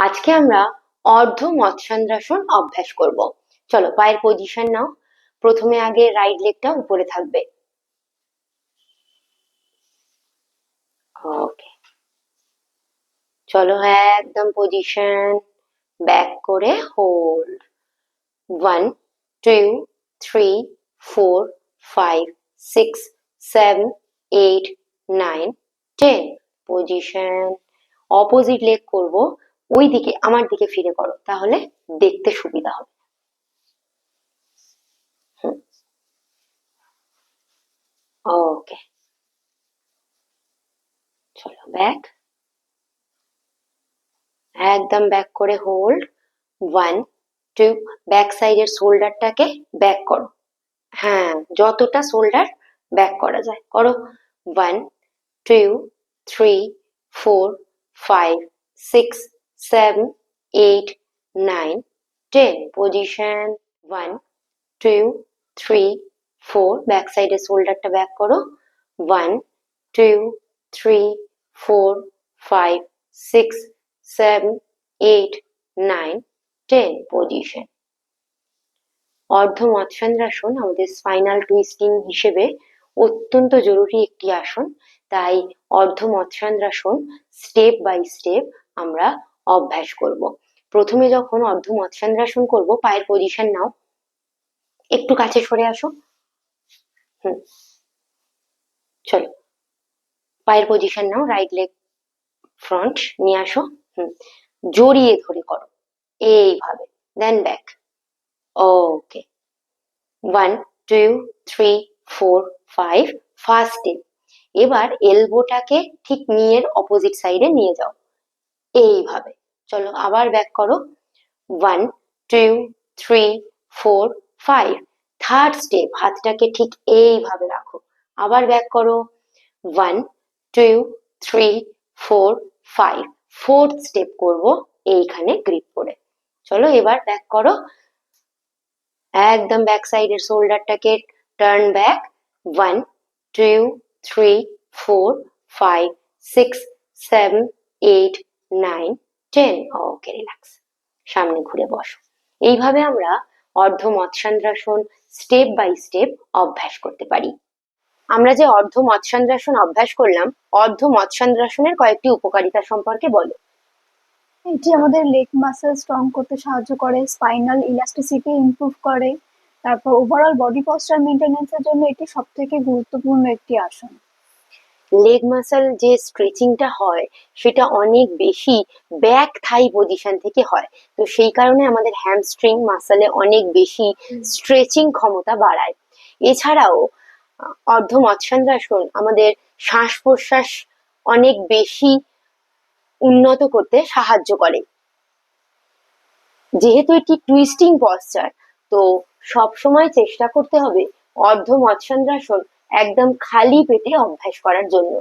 আজকে আমরা অর্ধ মৎস্যান্দ্রাসন অভ্যাস করব। চলো পায়ের পজিশন নাও। প্রথমে আগে রাইট লেগটা উপরে থাকবে। ওকে, চলো একদম পজিশন, ব্যাক করে হোল্ড। 1 2 3 4 5 6 7 8 9 10। পজিশন। অপোজিট লেগ করব, ওই দিকে আমার দিকে ফিরে করো, তাহলে দেখতে সুবিধা হবে। ওকে, চলো ব্যাক, একদম ব্যাক করে হোল্ড। 1 2, ব্যাক সাইডের শোল্ডারটাকে ব্যাক করো। হ্যাঁ, যতটা শোল্ডার ব্যাক করা যায় করো। 1 2 3 4 5 6 7 8 9 10। পজিশন। 1 2 3 4, ব্যাক সাইডের শোল্ডারটা ব্যাক করো। 1 2 3 4 5 6 7 8 9 10। পজিশন। অর্ধ মৎস্যান্দ্রাসন আমাদের স্পাইনাল টুইস্টিং হিসেবে অত্যন্ত জরুরি একটি আসন, তাই অর্ধ মৎস্যান্দ্রাসন স্টেপ বাই স্টেপ আমরা অভ্যাস করব। প্রথমে যখন অর্ধ মৎস্যান্দ্রাসন করব, পায়ের পজিশন নাও, একটু কাছে সরে আসো। চলো পায়ের পজিশন নাও, রাইট লেগ ফ্রন্ট নিয়ে আসো। জড়িয়ে ধরে করো এইভাবে, দেন ব্যাক। ওকে, 1 2 3 4 5, ফার্স্ট স্টেপ। এবার এলবোটাকে ঠিক নিয়ের অপোজিট সাইডে নিয়ে যাও এইভাবে। চলো আবার ব্যাক করো। 1 2 3 4 5, থার্ড স্টেপ। হাতটাকে ঠিক এইভাবে রাখো, আবার ব্যাক করো। 1 2 3 4 5, ফোর্থ স্টেপ করব এইখানে গ্রিপ করে। চলো এবার ব্যাক করো, একদম ব্যাক সাইডের শোল্ডারটাকে টার্ন ব্যাক। 1 2 3 4 5 6 7 8 9 10। ওকে, রিল্যাক্স, সামনে ঘুরে বসো। এইভাবে আমরা অর্ধ মৎস্যান্দ্রাসন স্টেপ বাই স্টেপ অভ্যাস করতে পারি। আমরা যে অর্ধ মৎস্যান্দ্রাসন অভ্যাস করলাম, অর্ধ মৎস্যান্দ্রাসনের কয়েকটি উপকারিতা সম্পর্কে বলো। এটি আমাদের লেগ মাসেল স্ট্রং করতে সাহায্য করে, স্পাইনাল ইলাস্টিসিটি ইমপ্রুভ করে, তারপর ওভারঅল বডি পশ্চার মেইনটেনেন্সের জন্য এটি সবথেকে গুরুত্বপূর্ণ একটি আসন। লেগ মাসল যে স্ট্রেচিংটা হয় সেটা অনেক বেশি ব্যাক থাই পজিশন থেকে হয়, তো সেই কারণে আমাদের হ্যামস্ট্রিং মাসলে অনেক বেশি স্ট্রেচিং ক্ষমতা বাড়ায়। এছাড়াও অর্ধ মৎস্যান্দ্রাসন আমাদের শ্বাস প্রশ্বাস অনেক বেশি উন্নত করতে সাহায্য করে। যেহেতু এটি টুইস্টিং পশ্চার, তো সবসময় চেষ্টা করতে হবে অর্ধ মৎস্যান্দ্রাসন একদম খালি পেটে অভ্যাস করার জন্য।